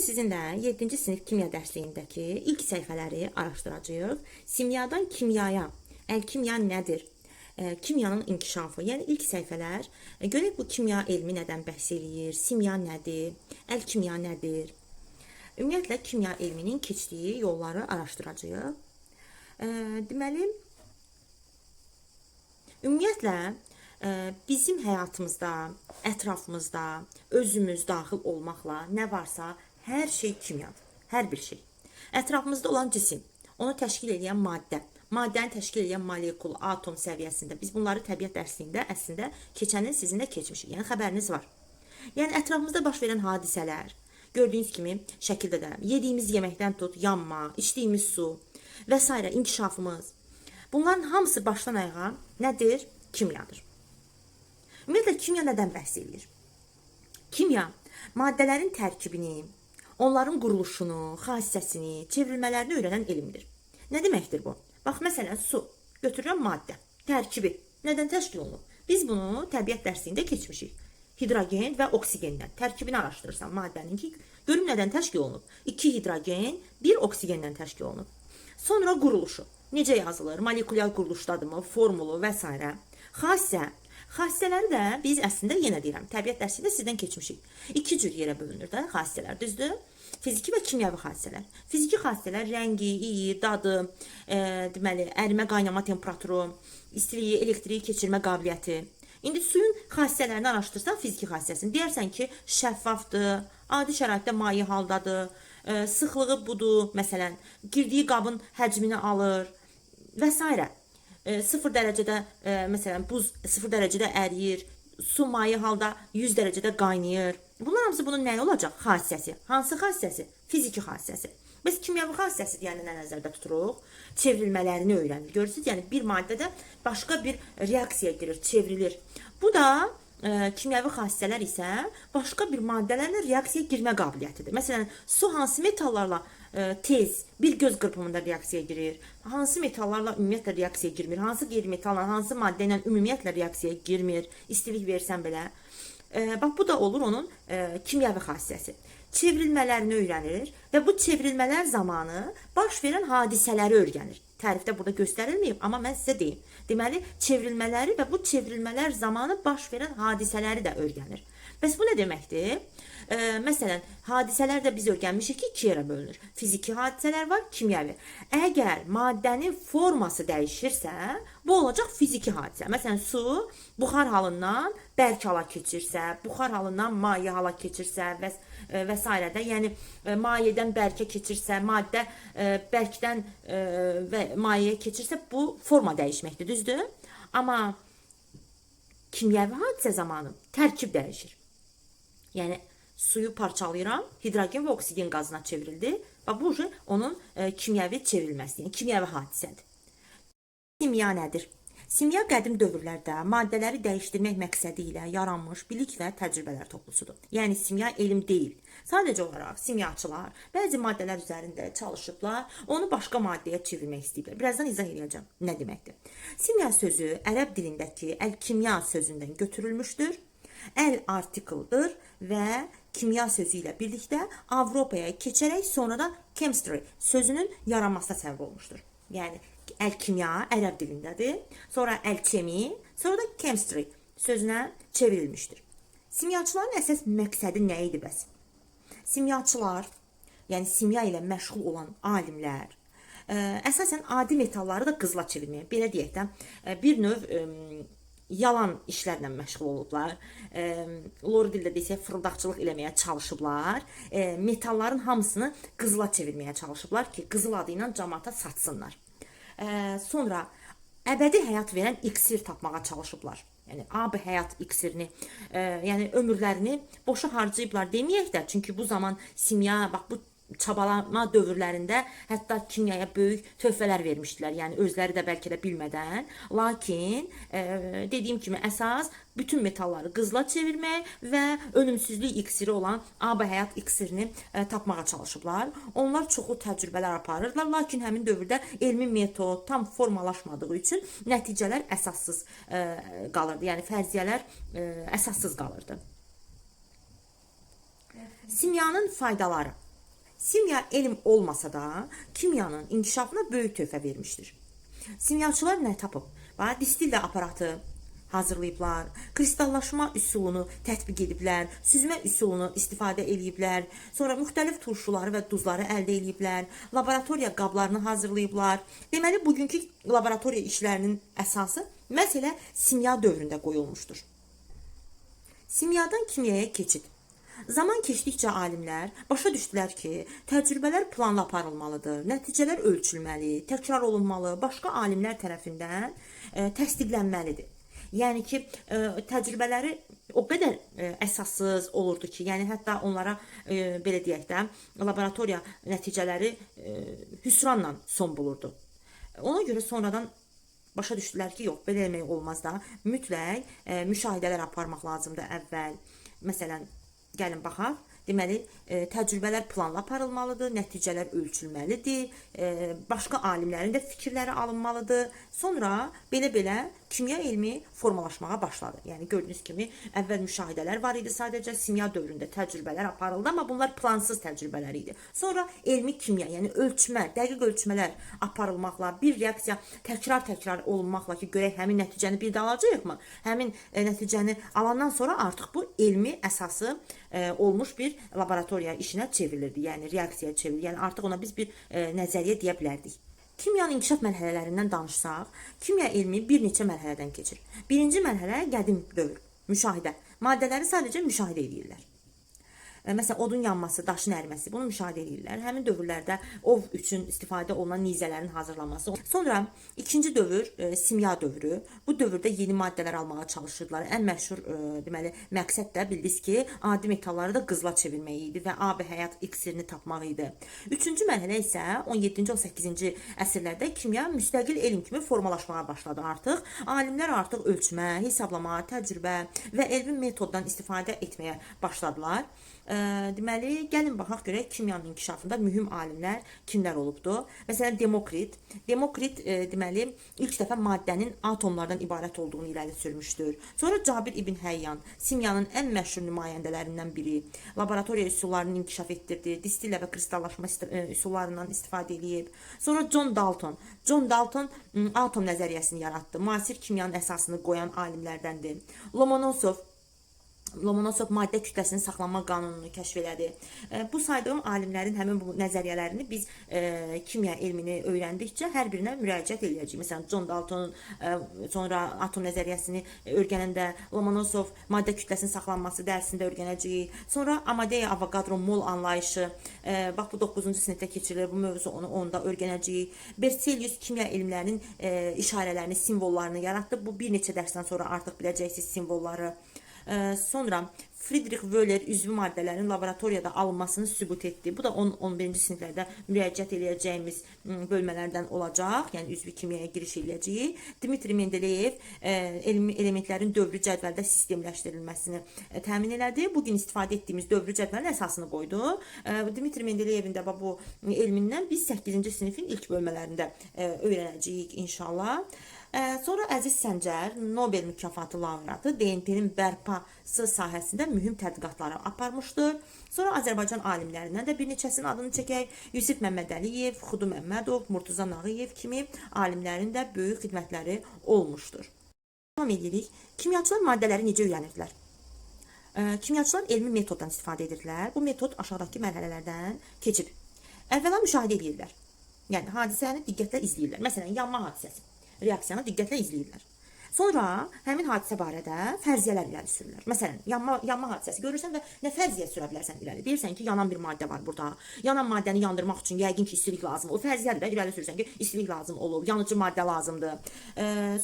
sizinlə 7-ci sinif kimya dərsliyindəki ilk səhifələri araşdıracağıq. Simyadan kimyaya, əl-kimya nədir? Kimyanın inkişafı, yəni ilk səhifələr. Görək bu kimya elmi nədən bəhs eləyir? Simya nədir? Əl-kimya nədir? Ümumiyyətlə, kimya elminin keçdiyi yolları araşdıracağıq. Deməli, ümumiyyətlə, bizim həyatımızda, ətrafımızda, özümüz daxil olmaqla nə varsa, hər şey kimyadır. Hər bir şey. Ətrafımızda olan cisim, onu təşkil edən maddə, maddəni təşkil edən molekul, atom səviyyəsində. Biz bunları təbiət dərsliyində əslində keçənin sizinlə keçmişik. Yəni, xəbəriniz var. Yəni, ətrafımızda baş verən hadisələr, gördüyünüz kimi şəkildə də yediyimiz yeməkdən tut, yanma, içdiyimiz su və s. inkişafımız. Bunların hamısı başdan ayağa nədir? Kimyadır. Ümumiyyətlə, kimya nədən bəhs edir? Kimya, maddələrin tərkibini, onların quruluşunu, xassəsini, çevrilmələrini öyrənən elmdir. Nə deməkdir bu? Bax, məsələn, su, götürülən maddə, tərkibi nədən təşkil olunur? Biz bunu təbiət dərsində keçmişik. Hidrogen və oksigenden. Tərkibini araşdırırsan maddənin ki, görüm nədən təşkil olunub? 2 hidrogen, 1 oksigenden təşkil olunub. Sonra quruluşu. Necə yazılır? Molekulyar quruluşdadırmı? Formulu və s. Xassə. Xassələri də biz əslində yenə deyirəm, təbiət dərsində sizdən keçmişik. 2 cür yerə bölünür də xassələr, düzdür? Fiziki və kimyəvi xassələr. Fiziki xassələr rəngi, iyi, dadı, deməli, ərimə qaynama temperaturu, istiliyi, elektriyi keçirmə qabiliyyəti. İndi suyun xassələrini araşdırsan fiziki xassəsini, deyərsən ki, şəffafdır, adi şəraitdə maye haldadır, sıxlığı budur, məsələn, girdiyi qabın həcmini alır və s. 0 dərəcədə, məsələn, buz 0 dərəcədə əriyir, su maye halda 100 dərəcədə qaynayır. Bunlar hamısı bunun nəyi olacaq? Xassəsi. Hansı xassəsi? Fiziki xassəsi. Biz kimyəvi xassəsi deyəni nə nəzərdə tuturuq? Çevrilmələrini öyrənir. Görürsünüz, yəni bir maddədə başqa bir reaksiya girir, çevrilir. Bu da kimyəvi xassələr isə başqa bir maddələrlə reaksiyaya girmə qabiliyyətidir. Məsələn, su hansı metallarla tez, bir göz qırpımında reaksiyaya girir, hansı metallarla ümumiyyətlə reaksiyaya girmir, hansı qeyri-metallar, hansı maddə ilə ümumiyyətlə reaksiyaya girmir, istilik versən belə. Bax, bu da olur onun kimyəvi xassəsi. Çevrilmələrini öyrənir və bu çevrilmələr zamanı baş verən hadisələri öyrənir. Tərifdə burada göstərilməyib, amma mən sizə deyim. Deməli, çevrilmələri və bu çevrilmələr zamanı baş verən hadisələri də öyrənir. Bəs bu nə deməkdir? Məsələn, hadisələr də biz öyrənmişik ki, 2 yerə bölünür. Fiziki hadisələr var, kimyəvi. Əgər maddənin forması dəyişirsə, bu olacaq fiziki hadisə. Məsələn, su buxar halından bərk hala keçirsə, buxar halından maye hala keçirsə və s. Yəni, mayədən bərkə keçirsə, maddə bərkdən və mayəyə keçirsə, bu forma dəyişməkdir, düzdür? Amma kimyəvi hadisə zamanı tərkib dəyişir. Yəni, suyu parçalayıram, hidrogen və oksigen qazına çevrildi. Bu onun kimyəvi çevrilməsi, yəni kimyəvi hadisədir. Simya nədir? Simya qədim dövrlərdə maddələri dəyişdirmək məqsədi ilə yaranmış bilik və təcrübələr toplusudur. Yəni, simya elm deyil. Sadəcə olaraq simyaçılar bəzi maddələr üzərində çalışıblar, onu başqa maddəyə çevirmək istəyiblər. Birazdan izah edəcəm nə deməkdir. Simya sözü ərəb dilindəki əl-kimya sözündən götürülmüşdür. Əl artikeldir və kimya sözü ilə birlikdə Avropaya keçərək sonra da chemistry sözünün yaranmasına səbəb olmuşdur. Yəni, əl-kimya ərəb dilindədir, sonra əl-kemi, sonra da chemistry sözünə çevrilmişdir. Simyaçıların əsas məqsədi nə idi bəs? Simyaçılar, yəni simya ilə məşğul olan alimlər, əsasən adi metalları da qızıla çevirməyə, belə deyək də, bir növ yalan işlərlə məşğul olublar. Lori dildə desək, fırıldaqçılıq eləməyə çalışıblar. Metalların hamısını qızıla çevirməyə çalışıblar ki, qızıl adı ilə cəmaata satsınlar. Sonra əbədi həyat verən iksir tapmağa çalışıblar. Yəni, abi həyat iksirini, yəni ömürlərini boşa harcayıblar deməyək də. Çünki bu zaman simya, bax, bu çabalama dövrlərində hətta kimyaya böyük töhfələr vermişdilər. Yəni, özləri də bəlkə də bilmədən. Lakin, dediyim kimi, əsas bütün metalları qızıla çevirmək və ölümsüzlük iksiri olan abi həyat iksirini tapmağa çalışıblar. Onlar çoxlu təcrübələr aparırlar. Lakin həmin dövrdə elmi metod tam formalaşmadığı üçün nəticələr əsassız qalırdı. Yəni, fərziyyələr əsassız qalırdı. Simyanın faydaları. Simya elm olmasa da kimyanın inkişafına böyük töhfə vermişdir. Simyaçılar nə tapıb? Distillə aparatı hazırlayıblar, kristallaşma üsulunu tətbiq ediblər, süzmə üsulunu istifadə ediblər, sonra müxtəlif turşuları və duzları əldə ediblər, laboratoriya qablarını hazırlayıblar. Deməli, bugünkü laboratoriya işlərinin əsası məhz elə simya dövründə qoyulmuşdur. Simyadan kimyaya keçid. Zaman keçdikcə alimlər başa düşdülər ki, təcrübələr planla aparılmalıdır, nəticələr ölçülməli, təkrar olunmalı, başqa alimlər tərəfindən təsdiqlənməlidir. Yəni ki, təcrübələri o qədər əsassız olurdu ki, yəni hətta onlara belə deyək də, laboratoriya nəticələri hüsranla son bulurdu. Ona görə sonradan başa düşdülər ki, yox, belə eləmək olmaz da, mütləq müşahidələr aparmaq lazımdır əvvəl. Məsələn, gəlin baxaq. Deməli, təcrübələr planla aparılmalıdır, nəticələr ölçülməlidir, başqa alimlərin də fikirləri alınmalıdır. Sonra belə-belə kimya elmi formalaşmağa başladı. Yəni, gördüyünüz kimi, əvvəl müşahidələr var idi sadəcə, simya dövründə təcrübələr aparıldı, amma bunlar plansız təcrübələr idi. Sonra elmi kimya, yəni ölçmə, dəqiq ölçmələr aparılmaqla, bir reaksiya təkrar olunmaqla ki, görək həmin nəticəni bir də alacaqmı? Həmin nəticəni alandan sonra artıq bu elmi əsası olmuş bir laboratoriya işinə çevrilirdi, yəni reaksiyaya çevrilir. Yəni artıq ona biz bir nəzəriyyə deyə bilərdik. Kimyanın inkişaf mərhələlərindən danışsaq, kimya elmi bir neçə mərhələdən keçir. Birinci mərhələ qədim dövr, müşahidə. Maddələri sadəcə müşahidə edirlər. Məsələn, odun yanması, daşın əriməsi, bunu müşahidə edirlər. Həmin dövrlərdə ov üçün istifadə olunan nizələrin hazırlanması. Sonra ikinci dövr simya dövrü. Bu dövrdə yeni maddələr almağa çalışırdılar. Ən məşhur deməli məqsəd də bildiniz ki, adi metalları da qızıla çevirmək idi və abi həyat iksirini tapmaq idi. Üçüncü mərhələ isə 17-ci 18-ci əsrlərdə kimya müstəqil elm kimi formalaşmağa başladı artıq. Alimlər artıq ölçmə, hesablama, təcrübə və elmi metoddan istifadə etməyə başladılar. Deməli, gəlin baxaq görək kimyanın inkişafında mühüm alimlər kimlər olubdu. Məsələn, Demokrit. Demokrit deməli ilk dəfə maddənin atomlardan ibarət olduğunu irəli sürmüşdür. Sonra Cabir ibn Həyyan simyanın ən məşhur nümayəndələrindən biri. Laboratoriya üsullarını inkişaf etdirdi, distillə və kristallaşma üsullarından istifadə edib. Sonra John Dalton. John Dalton atom nəzəriyyəsini yaratdı. Müasir kimyanın əsasını qoyan alimlərdəndir. Lomonosov maddə kütləsinin saxlanma qanununu kəşf elədi. Bu saydığım alimlərin həmin bu nəzəriyyələrini biz kimya elmini öyrəndikcə hər birinə müraciət edəcəyik. Məsələn, John Dalton sonra atom nəzəriyyəsini öyrənəndə Lomonosov maddə kütləsinin saxlanması dərsində öyrənəcəyik. Sonra Amadeo Avogadro mol anlayışı, bax bu 9-cu sinifdə keçirilir. Bu mövzu onu onda öyrənəcəyik. Berzelius kimya elmlərinin işarələrini, simvollarını yaratdı. Bu bir neçə dərsdən sonra artıq biləcəksiniz simvolları. Sonra Friedrich Wöhler üzvü maddələrin laboratoriyada alınmasını sübut etdi. Bu da 10-11-ci siniflərdə müraciət edəcəyimiz bölmələrdən olacaq. Yəni üzvü kimyaya giriş edəcəyik. Dmitri Mendeleyev elementlərin dövrü cədvəldə sistemləşdirilməsini təmin elədi. Bugün istifadə etdiyimiz dövrü cədvəlin əsasını qoydu. Dmitri Mendeleyevin də bu elmindən biz 8-ci sinifin ilk bölmələrində öyrənəcəyik inşallah. Sonra Əziz Səncər, Nobel mükafatı laureatı, DNT-nin bərpası sahəsində mühüm tədqiqatları aparmışdır. Sonra Azərbaycan alimlərindən də bir neçəsinin adını çəkək. Yusif Məmmədəliyev, Xudu Məmmədov, Murtuza Nağıyev kimi alimlərin də böyük xidmətləri olmuşdur. Davam edirik. Kimyaçılar maddələri necə öyrənirdilər? Kimyaçılar elmi metoddan istifadə edirlər. Bu metod aşağıdakı mərhələlərdən keçib. Əvvəla müşahidə edirlər. Yəni hadisəni diqqətlə izləyirlər. Məsələn, yanma hadisəsi. Reaksiyanı diqqətlə izləyirlər. Sonra həmin hadisə barədə fərziyyələr irəli sürürlər. Məsələn, yanma hadisəsi görürsən və nə fərziyyə sürə bilərsən irəli? Deyirsən ki, yanan bir maddə var burada. Yanan maddəni yandırmaq üçün yəqin ki, istilik lazımdır. O fərziyyədir də irəli sürürsən ki, istilik lazım olub, yanıcı maddə lazımdır.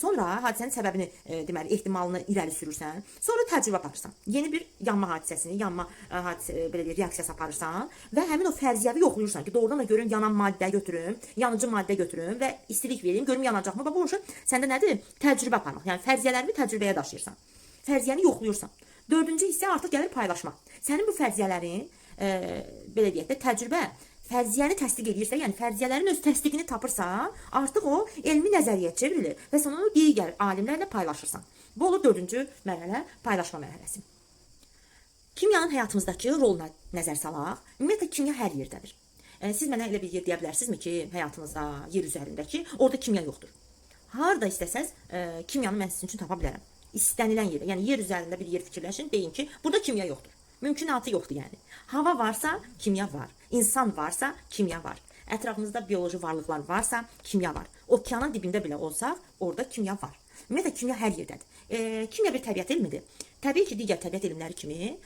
Sonra hadisənin səbəbini, deməli, ehtimalını irəli sürürsən. Sonra təcrübə aparırsan. Yeni bir yanma hadisəsini, belə deyək, reaksiyası aparırsan və həmin o fərziyyəvi yoxlayırsan ki, doğrudan da görün yanan maddə götürüm, yanıcı maddə götürüm və istilik verim, görüm yanacaqmı? Bu səndə nədir? Təcrübə aparmaq. Yəni fərziyyələrini təcrübəyə daşıyırsan. Fərziyyəni yoxlayırsan. Dördüncü hissə artıq gəlir paylaşma. Sənin bu fərziyyələrin belə deyək də təcrübə fərziyyəni təsdiq edirsə, yəni fərziyyələrin öz təsdiqini tapırsa, artıq o elmi nəzəriyyəyə çevrilir və sən onu digər alimlərlə paylaşırsan. Bu olur dördüncü mərhələ, paylaşma mərhələsi. Kimyanın həyatımızdakı roluna nəzər salaq. Ümumiyyətlə kimya hər yerdədir. Siz mənə elə bir yer deyə bilərsinizmi ki, həyatınızda, yer üzərindəki, orada kimya yoxdur? Harda istəsəz, kimyanı mən sizin üçün tapa bilərəm. İstənilən yerdə, yəni yer üzərində bir yer fikirləşin, deyin ki, burada kimya yoxdur. Mümkünatı yoxdur yəni. Hava varsa, kimya var. İnsan varsa, kimya var. Ətrafımızda bioloji varlıqlar varsa, kimya var. Okeanın dibində belə olsaq, orada kimya var. Ümumiyyətlə, kimya hər yerdədir. Kimya bir təbiət elmidir. Təbii ki, digər təbiət elmləri kimi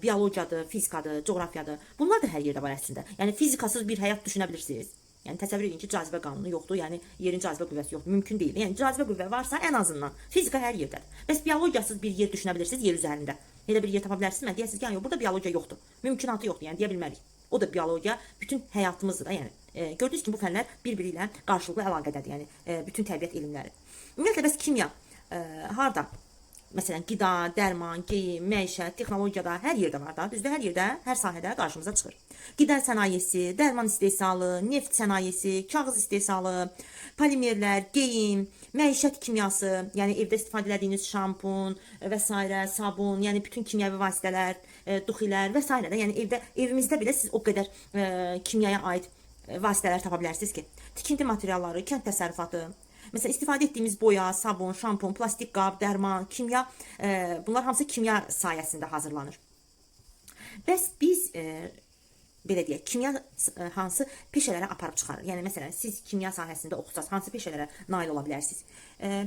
biologiyadır, fizikadır, coğrafiyadır. Bunlar da hər yerdə var əslində. Yəni, fizikasız bir həyat düşünə bilirsiniz. Yəni, təsəvvür edin ki, cazibə qanunu yoxdur, yəni yerin cazibə qüvvəsi yoxdur, mümkün deyil. Yəni, cazibə qüvvə varsa, ən azından fizika hər yerdədir. Bəs biologiyasız bir yer düşünə bilirsiniz yer üzərində. Elə bir yer tapa bilərsiniz, mən deyəsiniz ki, yəni, burada biologiya yoxdur. Mümkünatı yoxdur, yəni deyə bilmərik. O da biologiya, bütün həyatımızdır da, yəni. Gördünüz ki, bu fənlər bir-biri ilə qarşılıqlı əlaqədədir, yəni bütün təbiət elmləri. Ümumiyyətlə, bəs kimya harda? Məsələn, qida, dərman, geyim, məişət, texnologiyada hər yerdə var da, düzdür, hər yerdə, hər sahədə qarşımıza çıxır. Qida sənayesi, dərman istehsalı, neft sənayesi, kağız istehsalı, polimerlər, geyim, məişət kimyası, yəni evdə istifadə etdiyiniz şampun və s. sabun, yəni bütün kimyəvi vasitələr, duxilər və s. Yəni evimizdə belə siz o qədər kimyaya aid vasitələr tapa bilərsiniz ki, tikinti materialları, kənd təsərrüfatı, mesela istifadə etdiyimiz boya, sabun, şampun, plastik qab, dərman, kimya, bunlar hamısı kimya sayəsində hazırlanır. Bəs biz belə deyək, kimya hansı peşələrə aparıb çıxarır? Yəni, məsələn, siz kimya sahəsində oxusaz, hansı peşələrə nail ola bilərsiniz?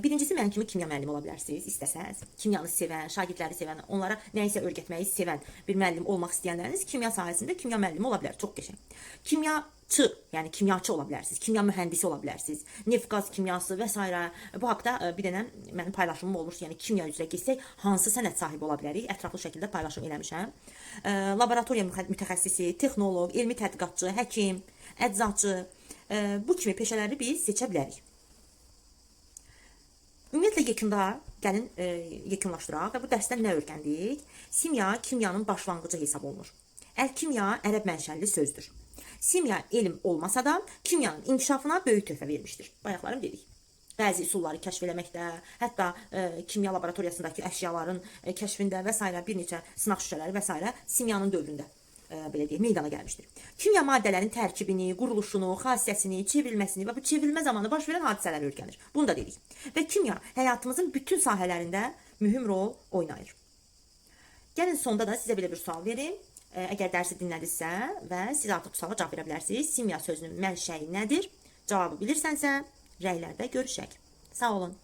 Birincisi, mənim kimi kimya müəllimi ola bilərsiniz, istəsəz. Kimyanı sevən, şagirdləri sevən, onlara nəyisə öyrətməyi sevən bir müəllim olmaq istəyənləriniz kimya sahəsində kimya müəllimi ola bilər. Çox qəşəng. Kimyaçı, yəni kimyaçı ola bilərsiniz, kimya mühəndisi ola bilərsiniz, neft qaz kimyası və s. Bu haqda bir dənə mənim paylaşımım olur, yəni kimya üzrə keçsək, hansı sənət sahibi ola bilərik, ətraflı şəkildə paylaşım eləmişəm. Laboratoriya mütəxəssisi, texnoloq, elmi tədqiqatçı, həkim, əczaçı, bu kimi peşələri biz seçə bilərik. Ümumiyyətlə, yekunda gəlin yekunlaşdıraq və bu dərsdən nə öyrəndik? Simya, kimyanın başlanğıcı hesab olunur. Əl-kimya ərəb mənşəli sözdür. Simya elm olmasa da kimyanın inkişafına böyük töhfə vermişdir. Bayaqlarım dedik. Bəzi üsulları kəşf eləməkdə, hətta kimya laboratoriyasındakı əşyaların kəşfində və s. bir neçə sınaq şüşələri və s. simyanın dövründə belə deyək, meydana gəlmişdir. Kimya maddələrin tərkibini, quruluşunu, xassəsini, çevrilməsini və bu çevrilmə zamanı baş verən hadisələri öyrənir. Bunu da dedik. Və kimya həyatımızın bütün sahələrində mühüm rol oynayır. Gəlin sonda da sizə belə bir sual verim. Əgər dərsi dinlədinizsə və siz artıq bu suala cavab verə bilərsiniz. Simya sözünün mənşəyi nədir? Cavabı bilirsənsə, rəylərdə görüşək. Sağ olun.